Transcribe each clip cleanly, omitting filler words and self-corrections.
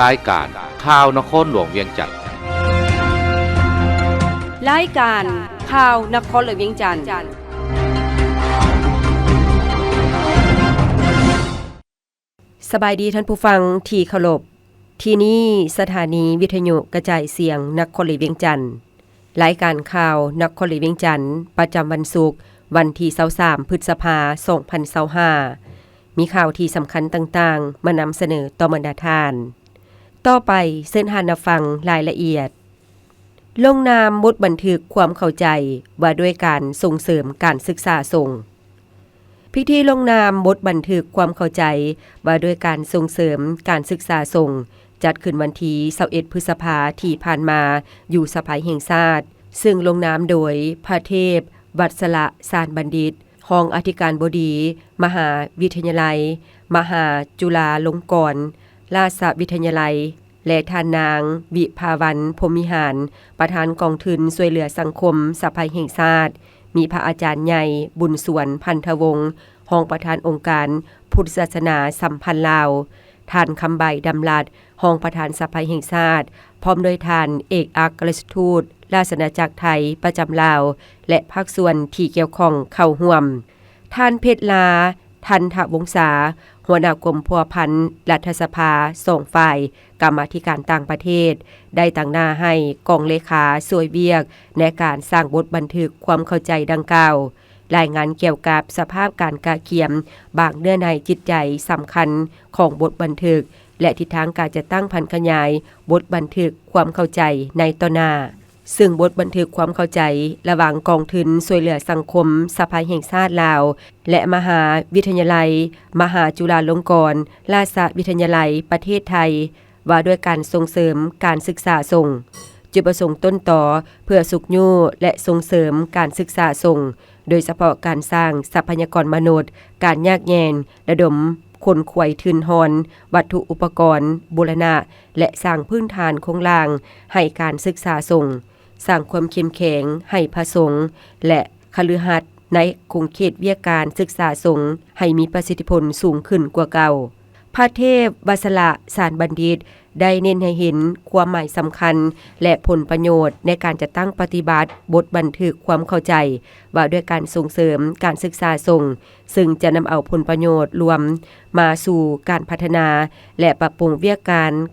รายการข่าวนครหลวงเวียงจันทน์รายการข่าวนครหลวงเวียงจันทน์สบายดีท่านผู้ฟังที่เคารพที่นี่สถานีวิทยุกระจายเสียงนครหลวงเวียงจันทน์รายการข่าวนครหลวงเวียงจันทน์ประจำวันศุกร์วันที่23พฤษภาคม2025มีข่าวที่สำคัญต่างๆมานำเสนอต่อบรรดาท่านต่อไปเชิญท่านรับฟังรายละเอียดลงนามบทบันทึกความเข้าใจว่าด้วยการส่งเสริมการศึกษาสงฆ์พิธีลงนามบทบันทึกความเข้าใจว่าด้วยการส่งเสริมการศึกษาสงฆ์จัดขึ้นวันที่21พฤษภาคมที่ผ่านมาอยู่สภาแห่งชาติซึ่งลงนามโดยพระเทพวัสระสารบัณฑิตรองอธิการบดีมหาวิทยาลัยมหาจุฬาลงกรณราชวิทยาลัยและท่านนางวิภาวันพรหมิหารประธานกองทุนช่วยเหลือสังคมสภาแห่งชาติมีพระอาจารย์ใหญ่บุญสวนพันธวงศ์รองประธานองค์การพุทธศาสนาสัมพันธ์ลาวท่านคำใบดำรัสรองประธานสภาแห่งชาติพร้อมโดยท่านเอกอัครราชทูตราชอาณาจักรไทยประจำลาวและภาคส่วนที่เกี่ยวข้องเข้าร่วมท่านเพชรลาทันทวงศาหัวหน้ากรมพัวพันธ์รัฐสภาส่งฝ่ายกรรมาธิการต่างประเทศได้ตั้งหน้าให้กองเลขาสวยเวียกในการสร้างบทบันทึกความเข้าใจดังกล่าวรายงานเกี่ยวกับสภาพการกะเขียมบางเนื้อในจิตใจสำคัญของบทบันทึกและทิศทางการจะตั้งพันขยายบทบันทึกความเข้าใจในต่อหน้าซึ่งบทบันทึกความเข้าใจระหว่างกองทุนช่วยเหลือสังคมสภาแห่งชาติลาวและมหาวิทยาลัยมหาจุฬาลงกรณราชวิทยาลัยประเทศไทยว่าด้วยการส่งเสริมการศึกษาสงฆ์จุดประสงค์ต้นต่อเพื่อสุขยู่และส่งเสริมการศึกษาสงฆ์โดยเฉพาะการสร้างทรัพยากรมนุษย์การแยกแยงระดมคนขวยทืนฮอนวัตถุอุปกรณ์บูรณะและสร้างพื้นฐานโครงล่างให้การศึกษาสงฆ์สร้างความเข้มแข็งให้พระสงฆ์และคฤหัสถ์ในคงเขตวิทยาการศึกษาสงฆ์ให้มีประสิทธิผลสูงขึ้นกว่าเก่าพระเทพวัสระสารบัณฑิตได้เน้นให้เห็นความหมายสำคัญและผลประโยชน์ในการจัดตั้งปฏิบัติบทบันทึกความเข้าใจว่าด้วยการส่งเสริมการศึกษาสงฆ์ซึ่งจะนำเอาผลประโยชน์รวมมาสู่การพัฒนาและปรับปรุงวิทยา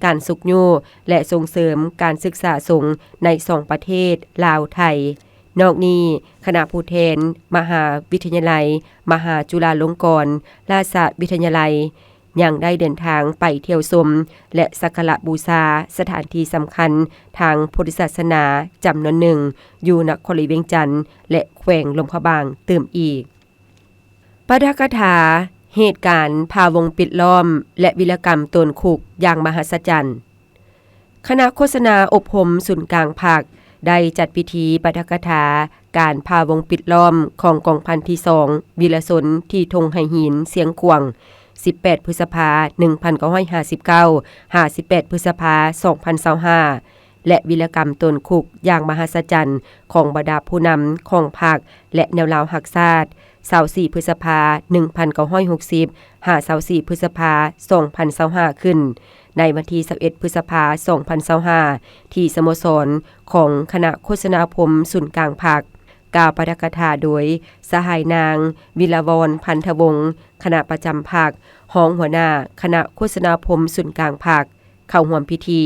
การสุขยู่และส่งเสริมการศึกษาสงฆ์ใน2ประเทศลาวไทยนอกนี้คณะผู้แทนมหาวิทยาลัยมหาจุฬาลงกรณราชวิทยาลัยยังได้เดินทางไปเที่ยวชมและสักการะบูชาสถานที่สำคัญทางพุทธศาสนาจำนวนหนึ่งอยู่นครหลวงเวียงจันทน์และแขวงลมพะบางเติมอีกปาฐกถาเหตุการณ์พาวงปิดล้อมและวิรกรรมตนคุกอย่างมหัศจรรย์คณะโฆษณาอบรมศูนย์กลางภาคได้จัดพิธีปาฐกถาการพาวงปิดล้อมของกองพันที่2วิรชนที่ทงไหหินเสียงขวาง18พฤษภาคม1959 58พฤษภาคม2025และวิรกรรมตนคุกอย่างมหัศจรรย์ของบรรดาผู้นำของพรรคและแนวราวหักชาติ24พฤษภาคม1960 24พฤษภาคม2025ขึ้นในวันที่21พฤษภาคม2025ที่สโมสรของคณะโฆษณาพรมศูนย์กลางภาคกล่าวปาฐกถาโดยสหายนางวิลาวรณ์พันธวงศ์คณะประจำภาครองหัวหน้าคณะโฆษณาพรมศูนย์กลางภาคเข้าร่วมพิธี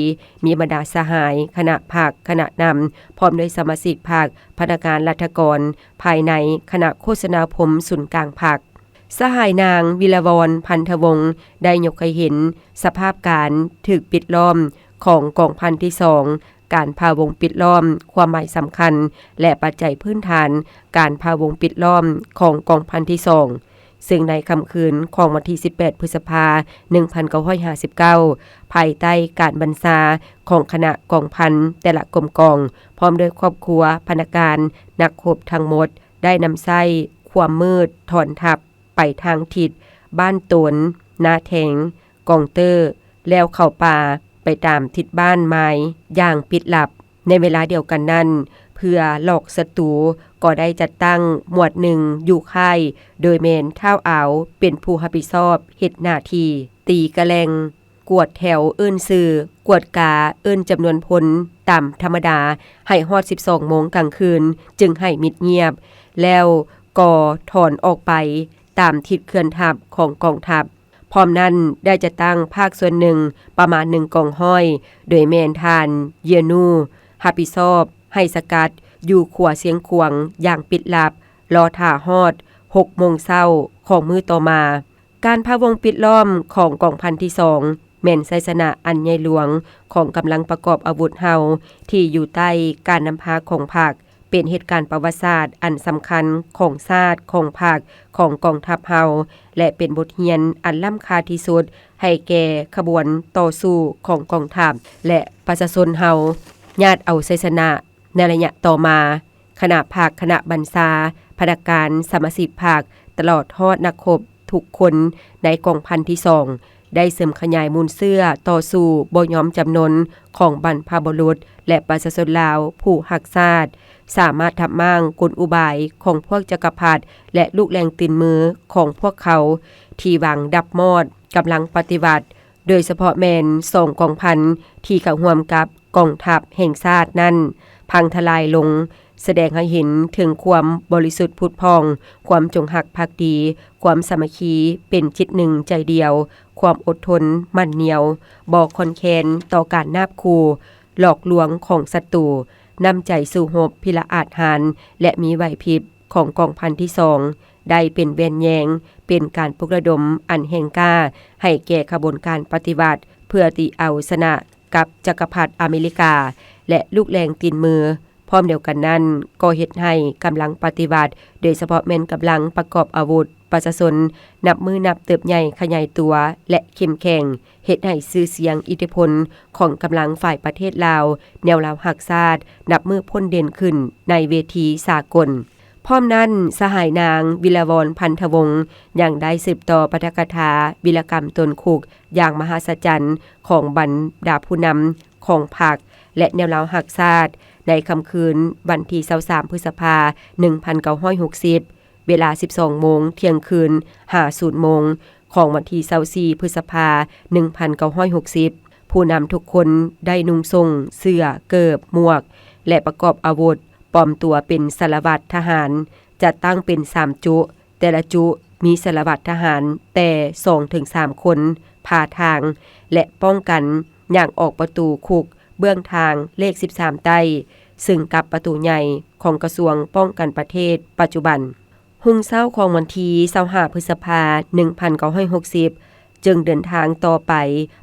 มีบรรดาสหายคณะภาคคณะนำพร้อมด้วยสมาชิกภาคพนักงานราชการภายในคณะโฆษณาพรมศูนย์กลางภาคสหายนางวิลาวรณ์พันธวงศ์ได้ยกให้เห็นสภาพการถูกปิดล้อมของกองพันที่2การพาวงปิดล้อมความหมายสำคัญและปัจจัยพื้นฐานการพาวงปิดล้อมของกองพันที่2ซึ่งในค่ำคืนของวันที่18พฤษภาคม1959ภายใต้การบัญชาของคณะกองพันแต่ละกรมกองพร้อมด้วยครอบครัวพนักงานนักรบทั้งหมดได้นำไส้ความมืดถอนทับไปทางทิศบ้านตนนาแทงกองเตอร์แล้วเข้าป่าไปตามทิศบ้านไม้อย่างปิดลับในเวลาเดียวกันนั้นเพื่อหลอกศัตรูก็ได้จัดตั้งหมวดหนึ่งอยู่ค่ายโดยแมนเท้าเอาเป็นผู้รับผิดชอบเฮ็ดหน้าที่ตีกะแลง กวดแถวเอิ้นซื่อกวดกาเอิ้นจำนวนพลตามธรรมดาให้ฮอด 12 โมงกลางคืนจึงให้มิดเงียบแล้วก็ถอนออกไปตามทิศเคลื่อนทัพของกองทัพพร้อมนั้นได้จะตั้งภาคส่วนหนึ่งประมาณ1กองห้อยโดยแม่นทานเยนูรับผิดชอบให้สกัดอยู่ขัวเสียงขวงอย่างปิดลับรอท่าฮอด 6 โมงเช้าของมื้อต่อมาการพะวงปิดล้อมของกองพันที่2แม่นไสชนะอันใหญ่หลวงของกำลังประกอบอาวุธเฮาที่อยู่ใต้การนำพาของภาคเป็นเหตุการณ์ประวัติศาสตร์อันสำคัญของชาติของภาคของกองทัพเฮาและเป็นบทเรียนอันล้ำค่าที่สุดให้แก่ขบวนต่อสู้ของกองทัพและประชาชนเฮาญาติเอาไสชนะในระยะต่อมาคณะภาคคณะบรรษาพนักงานสมาชิกภาคตลอดฮอดนักรบทุกคนในกองพันที่2ได้เสริมขยายมูลเสื้อต่อสู้บ่ยอมจำนนของบรรพบุรุษและประชาชนลาวผู้รักชาติสามารถทับมั่งกลอุบายของพวกจักรพรรดิและลูกแรงตีนมือของพวกเขาที่หวังดับมอดกำลังปฏิวัติโดยเฉพาะแมน2กองพันที่เข้าร่วมกับกองทัพแห่งชาตินั้นพังทลายลงแสดงให้เห็นถึงความบริสุทธิ์ผุดพองความจงรักภักดีความสามัคคีเป็นจิตหนึ่งใจเดียวความอดทนมั่นเหนียวบ่คอนแคนต่อการนาบคูหลอกลวงของศัตรูนำใจสู่รบพิละอาจหารและมีไหวพริบของกองพันที่2ได้เป็นแวนแยงเป็นการปลุกระดมอันแห่งกล้าให้แก่ขบวนการปฏิวัติเพื่อตีเอาชนะกับจักรพรรดิอเมริกาและลูกแรงตีนมือพร้อมเดียวกันนั้นก็เฮ็ดให้กำลังปฏิบัติโดยเฉพาะแม่นกำลังประกอบอาวุธประชาชนนับมือนับเติบใหญ่ขยายตัวและเข้มแข็งเฮ็ดให้ชื่อเสียงอิทธิพลของกำลังฝ่ายประเทศลาวแนวลาวรักชาตินับมือพ้นเด่นขึ้นในเวทีสากลพร้อมนั้นสหายนางวิลาวรพันธวงศ์ยังได้สืบต่อปาฐกถาวิรกรรมตนคุกอย่างมหัศจรรย์ของบรรดาผู้นำของพรรคและแนวลาวรักชาติในค่ำคืนวันที่23พฤษภาคม1960เวลา 12 โมงเที่ยงคืน50 โมงของวันที่24พฤษภาคม1960ผู้นำทุกคนได้นุ่งทรงเสื้อเกิบหมวกและประกอบอาวุธปลอมตัวเป็นสารวัตรทหารจัดตั้งเป็น3จุแต่ละจุมีสารวัตรทหารแต่ 2-3 คนพาทางและป้องกันอย่างออกประตูคุกเบื้องทางเลข13ใต้ซึ่งกับประตูใหญ่ของกระทรวงป้องกันประเทศปัจจุบันรุ่งเช้าของวันที่25พฤษภาคม1960จึงเดินทางต่อไป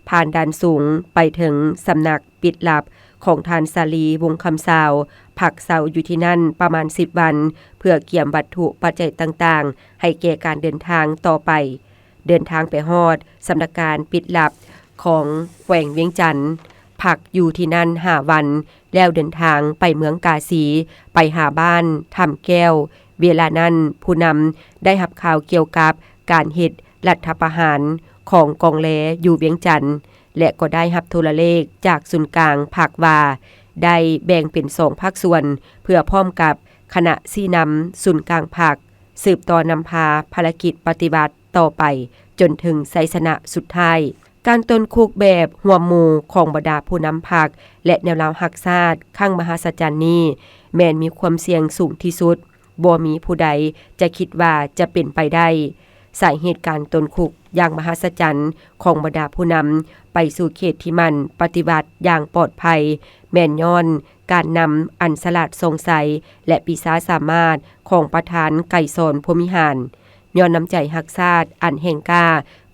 ผ่านด่านสูงไปถึงสำนักปิดลับของทานสาลีวงคำสาวผักเสาอยู่ที่นั่นประมาณ10วันเพื่อเกี่ยมวัตถุปัจจัยต่างๆให้แก่การเดินทางต่อไปเดินทางไปฮอดสำนักการปิดลับของแขวงเวียงจันทน์พักอยู่ที่นั่น5วันแล้วเดินทางไปเมืองกาสีไปหาบ้านทำแก้วเวลานั้นผู้นำได้รับข่าวเกี่ยวกับการเฮ็ดรัฐประหารของกองแลอยู่เวียงจันทน์และก็ได้รับโทรเลขจากศูนย์กลางภาคว่าได้แบ่งเป็น2ภาคส่วนเพื่อพร้อมกับคณะซี่นำศูนย์กลางภาคสืบต่อนำพาภารกิจปฏิบัติต่อไปจนถึงชัยชนะสุดท้ายการตนคุกแบบหัวหมู่ของบรรดาผู้นำพรรคและแนวลาวรักชาติข้างมหัศจรรย์นี้แม้นมีความเสี่ยงสูงที่สุดบ่มีผู้ใดจะคิดว่าจะเป็นไปได้สาเหตุการตนคุกอย่างมหัศจรรย์ของบรรดาผู้นำไปสู่เขตที่มันปฏิบัติอย่างปลอดภัยแม่นย้อนการนำอันสลัดสงสัยและปีศาจสามารถของประธานไก่สอนพรหมิหารย้อนน้ำใจรักชาติอันแห่งกล้า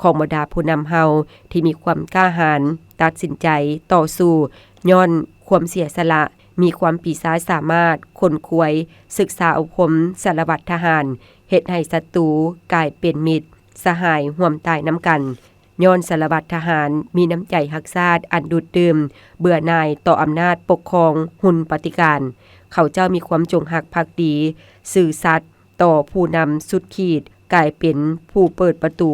ของบรรดาผู้นำเฮาที่มีความกล้าหาญตัดสินใจต่อสู้ย้อนความเสียสละมีความปีศาจสามารถคนควยศึกษาอบรมสารวัตรทหารเฮ็ดให้ศัตรูกลายเป็นมิตรสหายร่วมตายน้ำกันย้อนสารวัตรทหารมีน้ำใจรักชาติอันดูดดื่มเบื่อหน่ายต่ออำนาจปกครองหุ่นปฏิการเขาเจ้ามีความจงรักภักดีซื่อสัตย์ต่อผู้นำสุดขีดกลายเป็นผู้เปิดประตู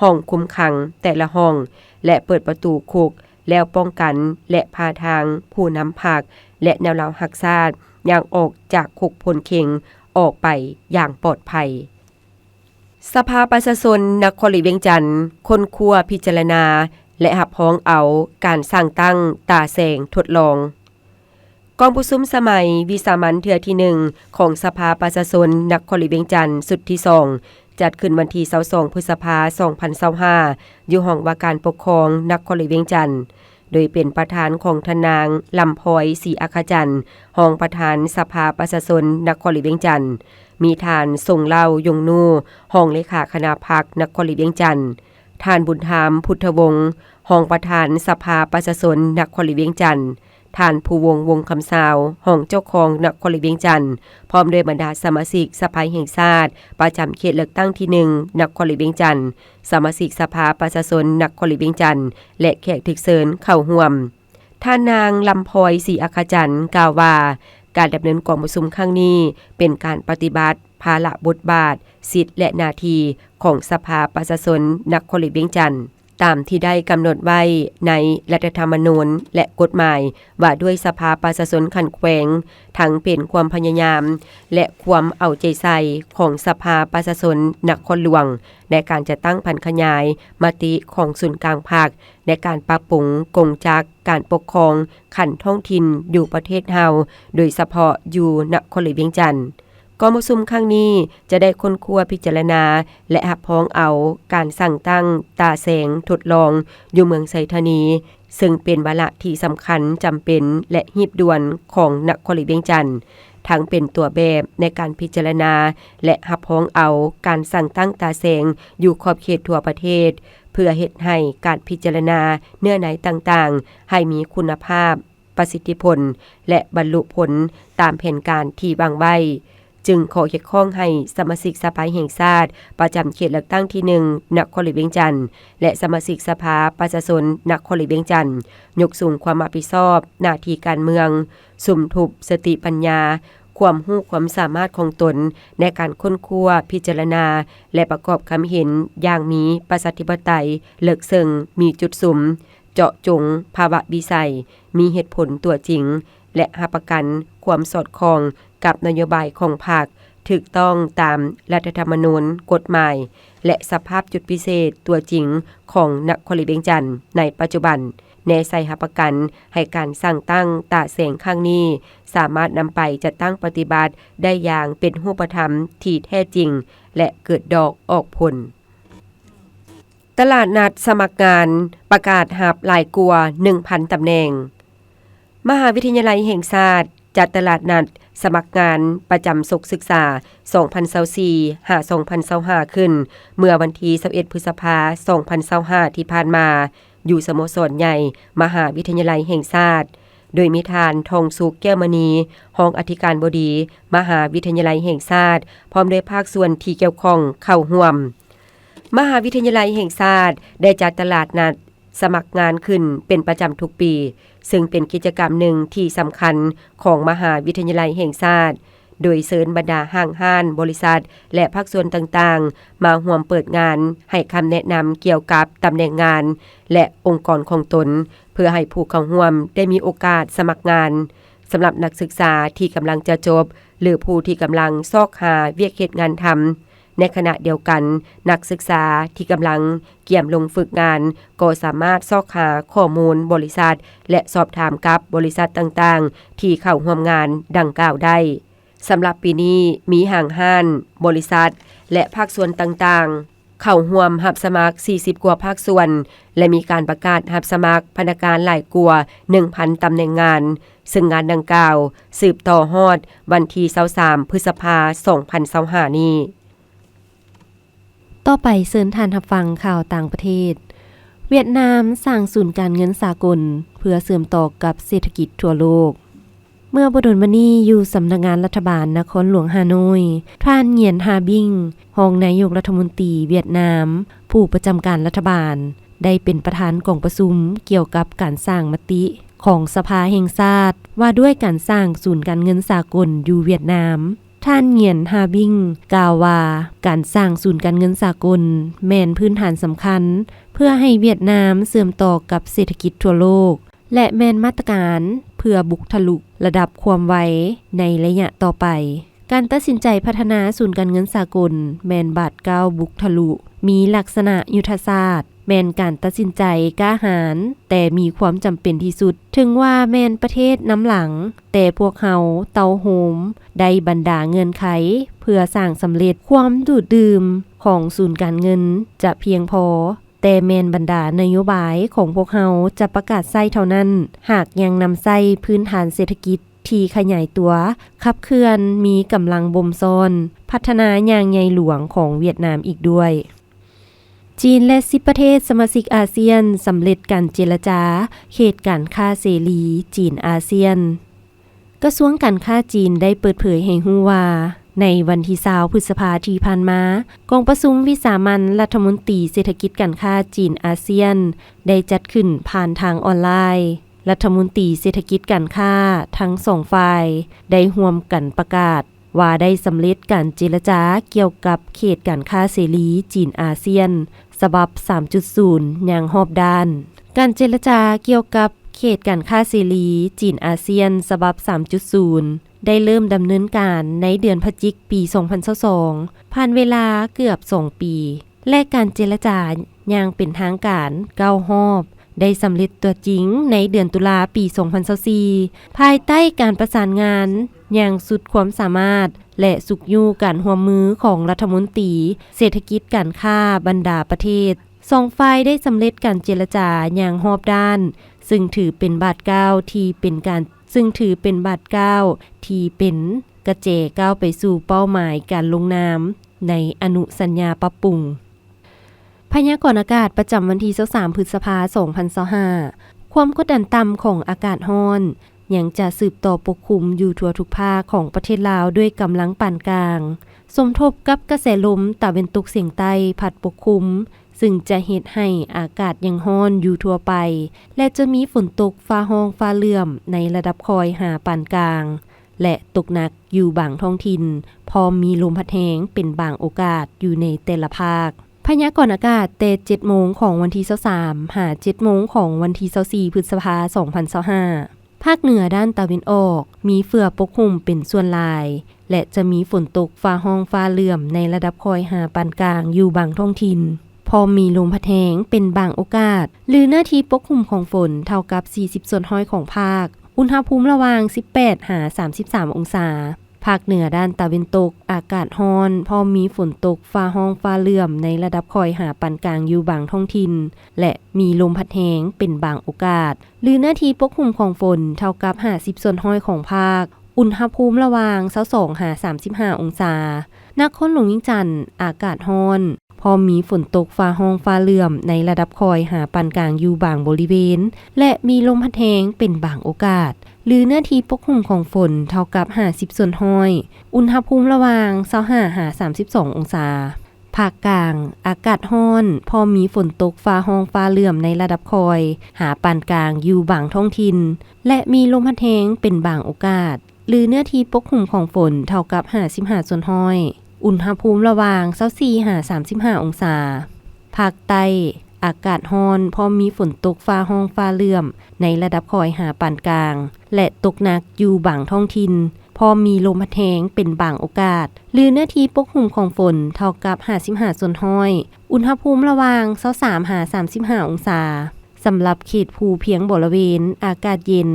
ห้องคุมขังแต่ละห้องและเปิดประตูคุกแล้วป้องกันและพาทางผู้นำพรรคและแนวลาวรักชาติอย่างออกจากคุกพลเข็งออกไปอย่างปลอดภัยสภาประชาชนนครหลวงเวียงจันทน์คนครัวพิจารณา และรับรองเอาการสร้างตั้งตาแสงทดลองกองประชุมสมัยวิสามัญเทื่อที่1ของสภาประชาชนนครหลวงเวียงจันทน์สุดที่2จัดขึ้นวันที่22พฤษภาคม2025อยู่ห้องว่าการปกครองนครหลวงเวียงจันทน์โดยเป็นประธานของทนางลำพอยศรีอัครจันทร์รองประธานสภาประชาชนนครหลวงเวียงจันทน์มีท่านทรงเล่ายงนูรองเลขาคณะพรรคนครหลวงเวียงจันทน์ท่านบุญธรรมพุทธวงศ์รองประธานสภาประชาชนนครหลวงเวียงจันทน์ท่านภูวงศ์วงคำสาวรองเจ้าของนครหลวงเวียงจันทน์พร้อมด้วยบรรดาสมาชิกสภาแห่งชาติประจำเขตเลือกตั้งที่1นครหลวงเวียงจันทน์สมาชิกสภาประชาชนนครหลวงเวียงจันทน์และแขกถูกเชิญเข้าร่วมท่านนางลำพอยศรีอัครจันทร์กล่าวว่าการดำเนินกองประชุมครั้งนี้เป็นการปฏิบัติภาระบทบาทสิทธิและหน้าที่ของสภาประชาชนนครหลวงเวียงจันทน์ตามที่ได้กำหนดไว้ในรัฐธรรมนูญและกฎหมายว่าด้วยสภาประชาชนขันแขวงทั้งเป็นความพยายามและความเอาใจใส่ของสภาประชาชนนครหลวงในการจะตั้งพันขยายมติของศูนย์กลางภาคในการปรับปรุงกงจักการปกครองขันท้องถิ่นอยู่ประเทศเฮาโดยเฉพาะอยู่นครหลวงเวียงจันทน์กองประชุมครั้งนี้จะได้ค้นคว้าพิจารณาและรับรองเอาการสั่งตั้งตาแสงทดลองอยู่เมืองไสธานีซึ่งเป็นวาระที่สำคัญจำเป็นและรีบด่วนของนครหลวงเวียงจันทน์ทั้งเป็นตัวแบบในการพิจารณาและรับรองเอาการสั่งตั้งตาแสงอยู่ขอบเขตทั่วประเทศเพื่อเฮ็ดให้การพิจารณาเนื้อในต่างๆให้มีคุณภาพประสิทธิผลและบรรลุผลตามแผนการที่วางไว้จึงขอเรียกร้องให้สมาชิกสภาแห่งชาติประจำเขตเลือกตั้งที่1นครหลวงเวียงจันทน์และสมาชิกสภาประชาชนนครหลวงเวียงจันทน์ยกสูงความรับผิดชอบหน้าที่การเมืองสุมทุบสติปัญญาความรู้ความสามารถของตนในการค้นคว้าพิจารณาและประกอบความเห็นอย่างมีประชาธิปไตยเลิกซึ่งมีจุดสุมเจาะจงภาวะวิสัยมีเหตุผลตัวจริงและรับประกันความสอดคล้องกับนโยบายของพรรคถูกต้องตามรัฐธรรมนูญกฎหมายและสภาพจุดพิเศษตัวจริงของนครหลวงเวียงจันทน์ในปัจจุบันแนใส่รับประกันให้การสร้างตั้งตาแสงครั้งนี้สามารถนำไปจัดตั้งปฏิบัติได้อย่างเป็นรูปธรรมที่แท้จริงและเกิดดอกออกผลตลาดนัดสมัครงานประกาศรับหลายกว่า 1,000 ตำแหน่งมหาวิทยาลัยแห่งชาติจัดตลาดนัดสมัครงานประจำศึกษา 2024-2025 ขึ้นเมื่อวันที่ 11 พฤษภาคม 2025 ที่ผ่านมาอยู่สโมสรใหญ่มหาวิทยาลัยแห่งชาติโดยมีทานทองสุขแก้วมณีรองอธิการบดีมหาวิทยาลัยแห่งชาติพร้อมด้วยภาคส่วนที่เกี่ยวข้องเข้าร่วมมหาวิทยาลัยแห่งชาติได้จัดตลาดนัดสมัครงานขึ้นเป็นประจำทุกปีซึ่งเป็นกิจกรรมหนึ่งที่สำคัญของมหาวิทยาลัยแห่งชาติโดยเชิญบรรดาห้างห้านบริษัทและภาคส่วนต่างๆมาร่วมเปิดงานให้คำแนะนำเกี่ยวกับตำแหน่งงานและองค์กรของตนเพื่อให้ผู้เข้าร่วมได้มีโอกาสสมัครงานสำหรับนักศึกษาที่กำลังจะจบหรือผู้ที่กำลังซอกหาเวียกเฮ็ดงานทำในขณะเดียวกันนักศึกษาที่กำลังเกี่ยมลงฝึกงานก็สามารถซอกหาข้อมูลบริษัทและสอบถามกับบริษัทต่างๆที่เข้าร่วมงานดังกล่าวได้สำหรับปีนี้มีห้างห้านบริษัทและภาคส่วนต่างๆเข้าร่วมรับสมัคร40กว่าภาคส่วนและมีการประกาศรับสมัครพนักงานหลายกว่า 1,000 ตำแหน่งงานซึ่งงานดังกล่าวสืบต่อฮอดวันที่23พฤษภาคม 2025 นี้ต่อไปเชิญท่านรับฟังข่าวต่างประเทศเวียดนามสร้างศูนย์การเงินสากลเพื่อเสริมต่อกับเศรษฐกิจทั่วโลกเมื่อบ่ดนมานี้อยู่สำนักงานรัฐบาลนครหลวงฮานอยท่านเหงียนฮาบิงรองนายกรัฐมนตรีเวียดนามผู้ประจำการรัฐบาลได้เป็นประธานกองประชุมเกี่ยวกับการสร้างมติของสภาแห่งชาติว่าด้วยการสร้างศูนย์การเงินสากลอยู่เวียดนามท่านเหงียนฮาบิงกล่าวว่าการสร้างศูนย์การเงินสากลแม่นพื้นฐานสำคัญเพื่อให้เวียดนามเสื่อมต่อกับเศรษฐกิจทั่วโลกและแม่นมาตรการเพื่อบุกทะลุระดับความไวในระยะต่อไป การตัดสินใจพัฒนาศูนย์การเงินสากลแม่นบาทก้าวบุกทะลุมีลักษณะยุทธศาสตร์แม่นการตัดสินใจกล้าหาญแต่มีความจำเป็นที่สุดถึงว่าแม่นประเทศน้ำหลังแต่พวกเขาเตาโหมได้บรรดาเงื่อนไขเพื่อสร้างสำเร็จความดูดดื่มของศูนย์การเงินจะเพียงพอแต่แม่นบรรดานโยบายของพวกเขาจะประกาศใช้เท่านั้นหากยังนำใช้พื้นฐานเศรษฐกิจที่ขยายตัวขับเคลื่อนมีกำลังบ่มซ้อนพัฒนาอย่างใหญ่หลวงของเวียดนามอีกด้วยจีนและ10ประเทศสมาชิกอาเซียนสำเร็จการเจรจาเขตการค้าเสรีจีนอาเซียนกระทรวงการค้าจีนได้เปิดเผยให้รู้ว่าในวันที่20พฤษภาคมที่ผ่านมากองประชุมวิสามัญรัฐมนตรีเศรษฐกิจการค้าจีนอาเซียนได้จัดขึ้นผ่านทางออนไลน์รัฐมนตรีเศรษฐกิจการค้าทั้ง2ฝ่ายได้ร่วมกันประกาศว่าได้สำเร็จการเจรจาเกี่ยวกับเขตการค้าเสรีจีนอาเซียนฉบับ 3.0 อย่างรอบด้านการเจรจาเกี่ยวกับเขตการค้าเสรีจีนอาเซียนฉบับ 3.0 ได้เริ่มดำเนินการในเดือนพฤศจิกายนปี 2022ผ่านเวลาเกือบ2ปีและการเจรจาอย่างเป็นทางการ9รอบได้สำเร็จตัวจริงในเดือนตุลาปี 2024ภายใต้การประสานงานอย่างสุดความสามารถและสุขอยู่การร่วมมือของรัฐมนตรีเศรษฐกิจการค้าบรรดาประเทศ2ฝ่ายได้สำเร็จการเจรจาอย่างรอบด้านซึ่งถือเป็นบาทก้าวที่เป็นกระเจก้าวไปสู่เป้าหมายการลงนามในอนุสัญญาปรับปรุงพยากรณ์อากาศประจำวันที่23พฤษภาคม 2025ความกดดันต่ำของอากาศร้อนยังจะสืบต่อปกคลุมอยู่ทั่วทุกภาคของประเทศลาวด้วยกำลังปานกลางสมทบกับกระแสลมตะวันตกเฉียงใต้พัดปกคลุมซึ่งจะเฮ็ดให้อากาศยังร้อนอยู่ทั่วไปและจะมีฝนตกฟ้าร้องฟ้าเหลื่อมในระดับคอยหาปานกลางและตกหนักอยู่บางท้องถิ่นพร้อมมีลมพัดแรงเป็นบางโอกาสอยู่ในแต่ละภาคพยากรณ์อากาศแต่ 7 โมงของวันที่23หา 7 โมงของวันที่24พฤษภาคม 2025ภาคเหนือด้านตะวันออกมีเฟื่อปกคลุมเป็นส่วนหลายและจะมีฝนตกฟ้าร้องฟ้าเหลื่อมในระดับคอยหาปานกลางอยู่บางท้องถิ่นพอมีลมพัดแรงเป็นบางโอกาสหรือหน้าที่ปกคลุมของฝนเท่ากับ40%ของภาคอุณหภูมิระหว่าง18หา33องศาภาคเหนือด้านตะวันตกอากาศร้อนพอมีฝนตกฟ้าร้องฟ้าเหลื่อมในระดับคอยหาปานกลางอยู่บางท้องถิ่นและมีลมพัดแรงเป็นบางโอกาสหรือหน้าที่ปกคลุมของฝนเท่ากับ50%ของภาคอุณหภูมิระหว่าง22หา35องศานครหลวงเวียงจันทน์อากาศร้อนพอมีฝนตกฟ้าร้องฟ้าเหลื่อมในระดับคอยหาปานกลางอยู่บางบริเวณและมีลมพัดแรงเป็นบางโอกาสหรือหน้าที่ปกคลุมของฝนเท่ากับ50%อุณหภูมิระหว่าง25หา32องศาภาคกลางอากาศร้อนพอมีฝนตกฟ้าร้องฟ้าเหลื่อมในระดับคอยหาปานกลางอยู่บางท้องถิ่นและมีลมพัดแรงเป็นบางโอกาสหรือเนื้อที่ปกคลุมของฝนเท่ากับ55%อุณหภูมิระหว่าง24หา35องศาภาคใต้อากาศร้อนพอมีฝนตกฟ้าร้องฟ้าเหลื่อมในระดับคอยหาปานกลางและตกหนักอยู่บางท้องถิ่นพอมีลมพัดแรงเป็นบางโอกาสหรือเนื้อที่ปกคลุมของฝนเท่ากับ55%อุณหภูมิระหว่าง23หา35องศาสำหรับเขตภูเพียงบริเวณอากาศเย็น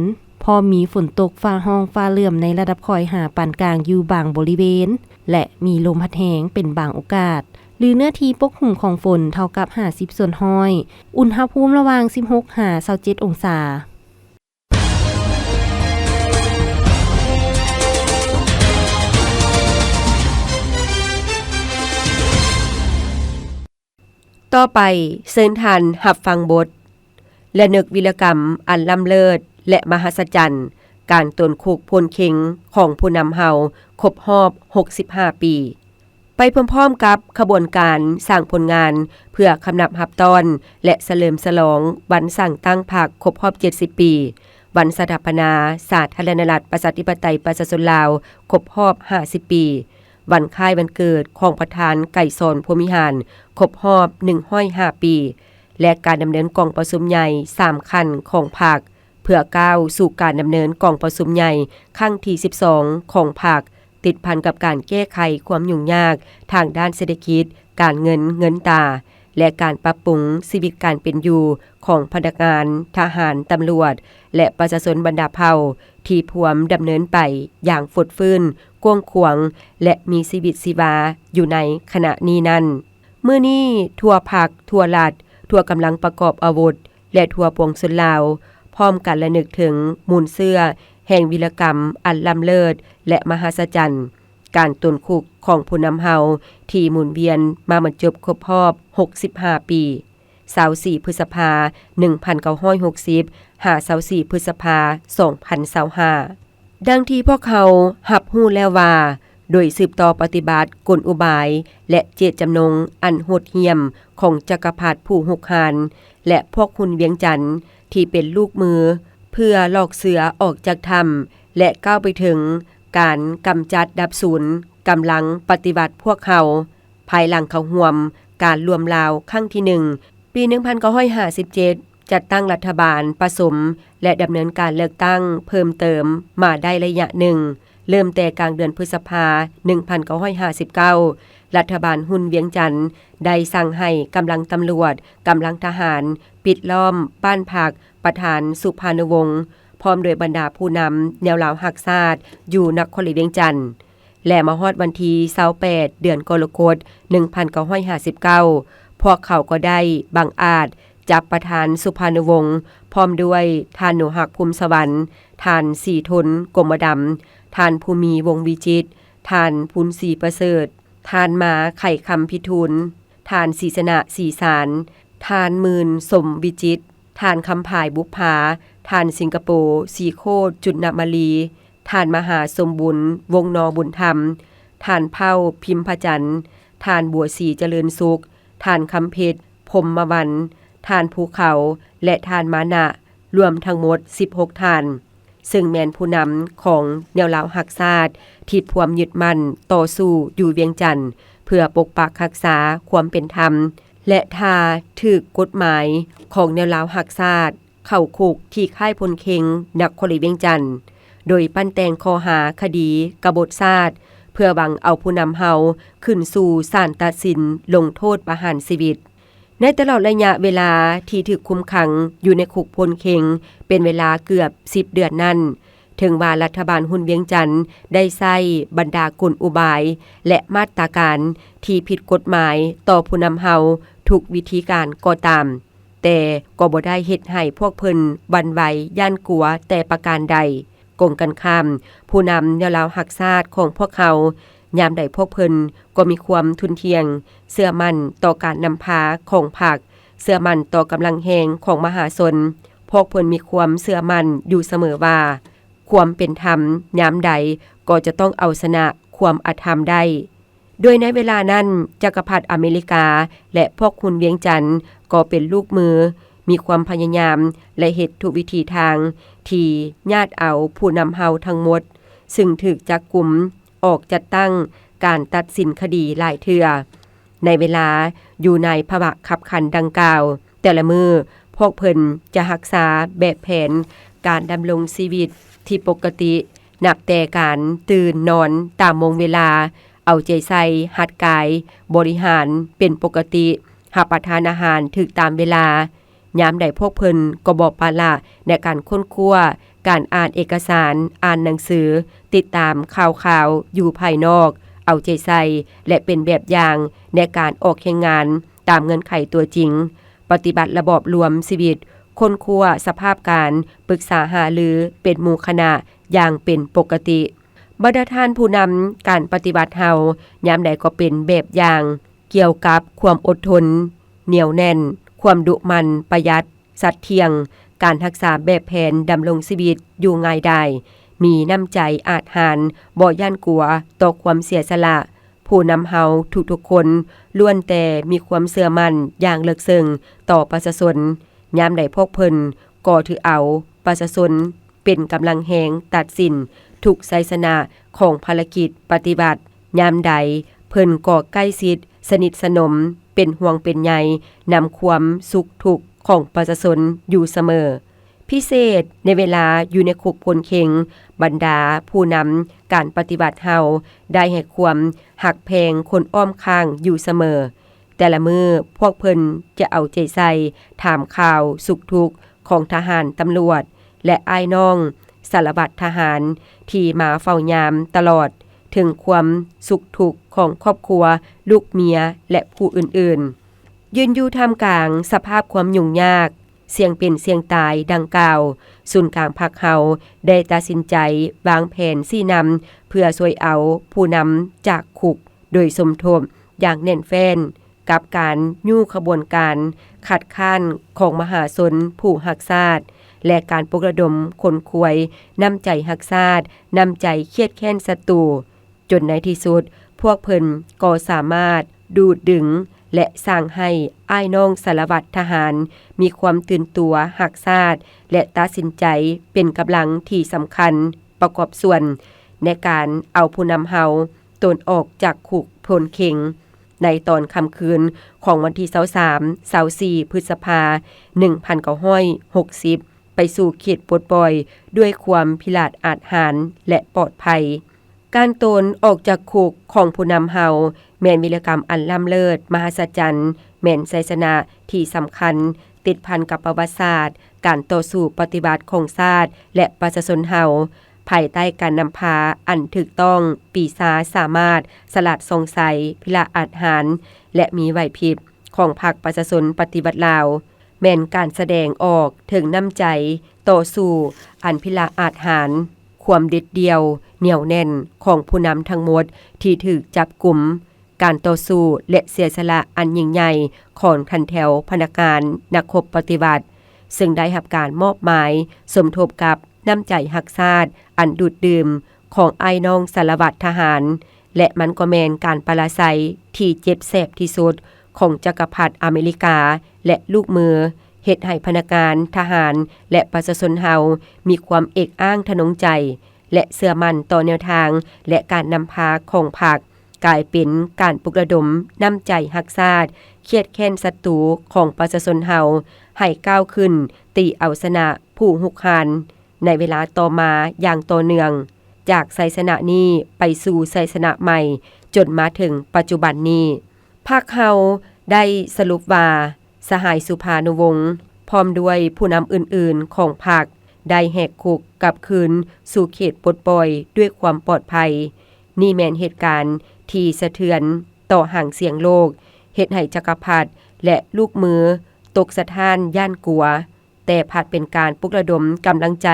พอมีฝนตกฟ้าร้องฟ้าเหลื่อมในระดับคอยหาปานกลางอยู่บางบริเวณและมีลมพัดแรงเป็นบางโอกาสหรือเนื้อที่ปกคลุมของฝนเท่ากับ50%อุณหภูมิระหว่าง16หา27องศาต่อไปเชิญท่านรับฟังบทและนึกวีรกรรมอันล้ำเลิศและมหัศจรรย์การตนคุกพลเข็งของผู้นำเฮาครบรอบ65ปีไปพร้อมๆกับขบวนการสร้างผลงานเพื่อคำนับรับตอนและเฉลิมฉลองวันสร้างตั้งพรรคครบรอบ70ปีวันสถาปนาสาธารณรัฐประชาธิปไตยประชาชนลาวครบรอบ50ปีวันคล้ายวันเกิดของประธานไก่สอนพรหมิหารครบรอบ105ปีและการดำเนินกองประชุมใหญ่3ขั้นของพรรคเพื่อก้าวสู่การดำเนินกองประชุมใหญ่ครั้งที่12ของพรรค ติดพันกับการแก้ไขความยุ่งยากทางด้านเศรษฐกิจการเงินตาและการปรับปรุงชีวิตการเป็นอยู่ของพนักงานทหารตำรวจและประชาชนบรรดาเผ่าที่พวมดำเนินไปอย่างฝดฟื้นกว้างขวางและมีชีวิตชีวาอยู่ในขณะนี้นั้นมื้อนี้ทั่วภาคทั่วรัฐทั่วกำลังประกอบอาวุธและทั่วปวงชนลาวพร้อมกันระลึกถึงมูลเสื้อแห่งวีรกรรมอันล้ำเลิศและมหัศจรรย์การตุนคุกของผู้นำเฮาที่หมุนเวียนมาบรรจบครบรอบ65 ปี24 พฤษภาคม 1960 24 พฤษภาคม 2025ดังที่พวกเขารับรู้แล้วว่าโดยสืบต่อปฏิบัติกลอุบายและเจตจำนงอันโหดเหี้ยมของจักรพรรดิผู้หุกหาญและพวกคุณเวียงจันทน์ที่เป็นลูกมือเพื่อลอกเสือออกจากถ้ำและก้าวไปถึงการกำจัดดับศูนย์กำลังปฏิบัติพวกเขาภายหลังเขาห่วมการรวมลาวครั้งที่1ปี 1957 จัดตั้งรัฐบาลผสมและดำเนินการเลือกตั้งเพิ่มเติมมาได้ระยะหนึ่งเริ่มแต่กลางเดือนพฤษภาคม 1959 รัฐบาลหุ่นเวียงจันทน์ได้สั่งให้กำลังตำรวจกำลังทหารปิดล้อมบ้านพักประธานสุภาณวงศ์พร้อมโดยบรรดาผู้นำแนวลาวหักชาติอยู่นครหลวงเวียงจันทน์และมาฮอดวันที่28เดือนกรกฎาคม 1959 พวกเขาก็ได้บังอาจจับประธานสุภาณวงศ์พร้อมด้วยท่านหนูหักภูมิสวรรค์ท่านสีทนกรมดำท่านภูมิวงศ์วิจิตรท่านพุนศรีประเสริฐท่านมาไข่คำพิทูลท่านศรีสนะศรีสารท่านมื่นสมวิจิตรท่านคำภายบุพภาท่านสิงคโปร์สีโคตรจุนนมาลีท่านมหาสมบุญวงนอบุญธรรมท่านเผ่าพิมพจันทร์ท่านบัวศรีเจริญสุขท่านคำเพชรพรหมวันท่านภูเขาและท่านมานะรวมทั้งหมด16ท่านซึ่งแมนผู้นำของแนวลาวหักชาติที่พวมยึดมั่นต่อสู้อยู่เวียงจันทน์เพื่อปกปักรักษาความเป็นธรรมและถ้าถูกกฎหมายของแนวลาวหักชาติเข้าคุกที่ค่ายพลเค็งนครหลวงเวียงจันทน์โดยปั้นแต่งข้อหาคดีกบฏชาติเพื่อหวังเอาผู้นำเฮาขึ้นสู่ศาลตัดสินลงโทษประหารชีวิตในตลอดระยะเวลาที่ถูกคุมขังอยู่ในคุกพลเค็งเป็นเวลาเกือบ10เดือนนั้นถึงว่ารัฐบาลหุ่นเวียงจันทน์ได้ใช้บรรดากลอุบายและมาตราการที่ผิดกฎหมายต่อผู้นำเฮาทุกวิธีการก็ตามแต่ก็บ่ได้เฮ็ดให้พวกเพิ่นหวั่นไหวย่านกลัวแต่ประการใดกงกันข้ามผู้นำแนวลาวหักชาติของพวกเขายามใดพวกเพิ่นก็มีความทุนเทียงเชื่อมั่นต่อการนำพาของพรรคเชื่อมั่นต่อกำลังแห่งของมหาชนพวกเพิ่นมีความเชื่อมั่นอยู่เสมอว่าความเป็นธรรมยามใดก็จะต้องเอาชนะความอธรรมได้โดยในเวลานั้นจักรพรรดิอเมริกาและพวกคุณเวียงจันทน์ก็เป็นลูกมือมีความพยายามและเฮ็ดทุกวิธีทางที่ญาติเอาผู้นำเฮาทั้งหมดซึ่งถูกจับกุมออกจัดตั้งการตัดสินคดีหลายเทื่อในเวลาอยู่ในภาวะขับขันดังกล่าวแต่ละมือพวกเพิ่นจะรักษาแบบแผนการดำรงชีวิตที่ปกตินับแต่การตื่นนอนตามวงเวลาเอาใจใส่หัดกายบริหารเป็นปกติรับประทานอาหารถึกตามเวลายามใดพวกเพิ่นก็บอกปาละในการค้นคว้าการอ่านเอกสารอ่านหนังสือติดตามข่าวอยู่ภายนอกเอาใจใส่และเป็นแบบอย่างในการออกแข่งงานตามเงื่อนไขตัวจริงปฏิบัติระบอบรวมชีวิตค้นคว้าสภาพการปรึกษาหารือเป็นหมู่คณะอย่างเป็นปกติบรรดาท่านผู้นำการปฏิบัติเฮายามใดก็เป็นแบบอย่างเกี่ยวกับความอดทนเหนียวแน่นความดุมันประหยัดสัตย์เที่ยงการรักษาแบบแผนดำรงชีวิตอยู่ง่ายได้มีน้ำใจอาจหาญบ่ย่านกลัวต่อความเสียสละผู้นำเฮาทุกๆคนล้วนแต่มีความเชื่อมั่นอย่างลึกซึ้งต่อประชาชนยามใดพวกเพิ่นก็ถือเอาประชาชนเป็นกำลังแหงตัดสินทุกไสสนะของภารกิจปฏิบัติยามใดเพิ่นก็ใกล้ชิดสนิทสนมเป็นห่วงเป็นใยนำความสุขทุกข์ของประชาชนอยู่เสมอ พิเศษในเวลาอยู่ในคุกพลเข็งบรรดาผู้นำการปฏิบัติเฮาได้ให้ความหักแพงคนอ้อมข้างอยู่เสมอแต่ละมือพวกเพิ่นจะเอาใจใส่ถามข่าวสุขทุกข์ของทหารตำรวจและอ้ายน้องสารวัตรทหารที่มาเฝ้ายามตลอดถึงความสุขทุกข์ของครอบครัวลูกเมียและผู้อื่นๆยืนอยู่ท่ามกลางสภาพความยุ่งยากเสี่ยงเป็นเสี่ยงตายดังกล่าวศูนย์กลางพักเฮาได้ตัดสินใจวางแผนซี่นำเพื่อช่วยเอาผู้นำจากคุกโดยสมทบอย่างแน่นแฟ้นกับการยู่ขบวนการขัดข้านของมหาชนผู้หักชาติและการปลุกระดมคนควยน้ำใจหักชาติน้ำใจเครียดแค้นศัตรูจนในที่สุดพวกเพิ่นก็สามารถดูดดึงและสร้างให้อ้ายน้องสารวัตรทหารมีความตื่นตัวหักชาติและตัดสินใจเป็นกำลังที่สำคัญประกอบส่วนในการเอาผู้นำเฮาตนออกจากคุกพลเข็งในตอนค่ำคืนของวันที่23-24 พฤษภาคม 1960 ไปสู่เขตปลดปล่อยด้วยความพิราศอาจหาญและปลอดภัยการตนออกจากคุกของผู้นำเฮาแม่นวีรกรรมอันล้ำเลิศมหัศจรรย์แม่นชัยชนะที่สำคัญติดพันกับประวัติศาสตร์การต่อสู้ปฏิบัติของชาติและประชาชนเฮาภายใต้การนำพาอันถูกต้องปีศาจสามารถสลัดสงสัยพิราศอาจหาญและมีไหวพริบของพรรคประชาชนปฏิบัติลาวแม่นการแสดงออกถึงน้ำใจต่อสู้อันพิราศอาจหาญความเด็ดเดี่ยวเหนียวแน่นของผู้นำทั้งหมดที่ถูกจับกุมการต่อสู้และเสียสละอันยิ่งใหญ่ของทันแถวพนักงานนักรบปฏิบัติซึ่งได้รับการมอบหมายสมทบกับน้ำใจหักชาติอันดูดดื่มของอ้ายน้องสารวัตรทหารและมันก็แม่นการปราศัยที่เจ็บแสบที่สุดของจักรพรรดิอเมริกาและลูกมือเฮ็ดให้พนักงานทหารและประชาชนเฮามีความเอกอ้างทะนงใจและเชื่อมั่นต่อแนวทางและการนำพาของพรรคกลายเป็นการปลุกระดมน้ำใจหักชาติเครียดแค้นศัตรูของประชาชนเฮาให้ก้าวขึ้นตีเอาชนะผู้หุกหานในเวลาต่อมาอย่างต่อเนื่องจากชัยชนะนี้ไปสู่ชัยชนะใหม่จนมาถึงปัจจุบันนี้พรรคเฮาได้สรุปว่าสหายสุภานุวงศ์พร้อมด้วยผู้นำอื่นๆของพรรคได้แหกคุกกลับคืนสู่เขตปลดปล่อยด้วยความปลอดภัยนี่แม่นเหตุการณ์ที่สะเทือนต่อห่างเสียงโลกเฮ็ดให้จักรพรรดิและลูกมือตกสะท้านย่านกลัวแต่ผัดเป็นการปลุกระดมกำลังใจ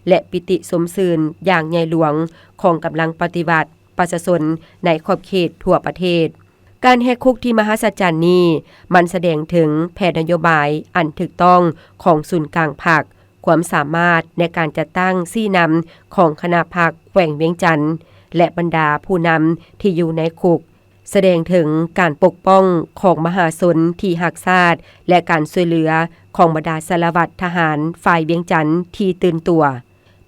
และปิติสมชื่นอย่างใหญ่หลวงของกำลังปฏิบัติประชาชนในขอบเขตทั่วประเทศการแหกคุกที่มหัศจรรย์นี้มันแสดงถึงแผนนโยบายอันถูกต้องของศูนย์กลางพรรคความสามารถในการจัดตั้งซี่นำของคณะพรรคแขวงเวียงจันทน์และบรรดาผู้นำที่อยู่ในคุกแสดงถึงการปกป้องของมหาชนที่หักชาติและการช่วยเหลือของบรรดาสารวัตรทหารฝ่ายเวียงจันทน์ที่ตื่นตัว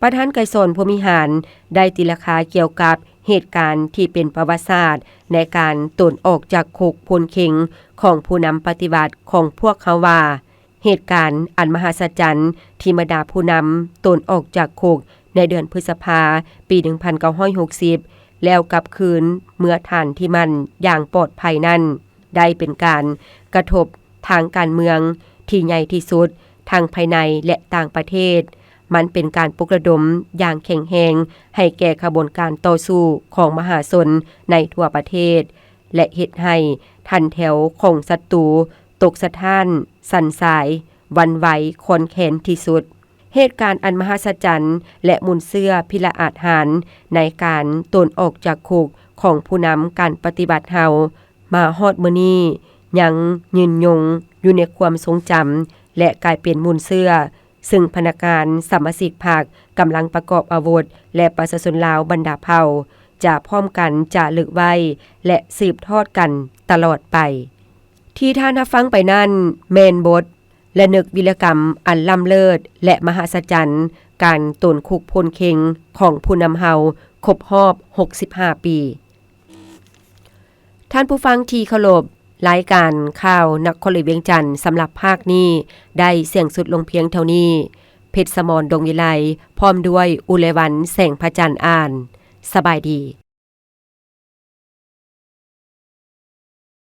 ประธานไกรสนพรหมิหารได้ตีราคาเกี่ยวกับเหตุการณ์ที่เป็นประวัติศาสตร์ในการตนออกจากคุกพลเข็งของผู้นำปฏิบัติของพวกเขาว่าเหตุการณ์อันมหัศจรรย์ที่บรรดาผู้นำตนออกจากคุกในเดือนพฤษภาปี 1960แล้วกลับคืนเมื่อฐานที่มันอย่างปลอดภัยนั้นได้เป็นการกระทบทางการเมืองที่ใหญ่ที่สุดทางภายในและต่างประเทศมันเป็นการปลุกระดมอย่างแข็งแรงให้แก่ขบวนการต่อสู้ของมหาชนในทั่วประเทศและเฮ็ดให้ทันแถวของศัตรูตกสะท้านสั่นสายวันไหวคอนแขนที่สุดเหตุการณ์อันมหัศจรรย์และมุนเสื้อพิละอาจหารในการตนออกจากคุกของผู้นำการปฏิบัติเฮามาฮอดมื้อนี้ยังยืนยงอยู่ในความทรงจำและกลายเป็นมุนเสื้อซึ่งพนักงานสมาชิกพรรคกำลังประกอบอาวุธและประชาชนลาวบรรดาเผ่าจะพร้อมกันจะลึกไว้และสืบทอดกันตลอดไปที่ท่านรับฟังไปนั่นแมนบทและนึกวิรกรรมอันล้ำเลิศและมหัศจรรย์การตนคุกพลเข็งของผู้นำเฮาครบรอบ65ปีท่านผู้ฟังที่เคารพรายการข่าวนครหลวงเวียงจันทน์สำหรับภาคนี้ได้เสี่ยงสุดลงเพียงเท่านี้แ เพชรสมรดงวิไลพร้อมด้วยอุเลวันแสงพระจันทร์อ่านสบายดี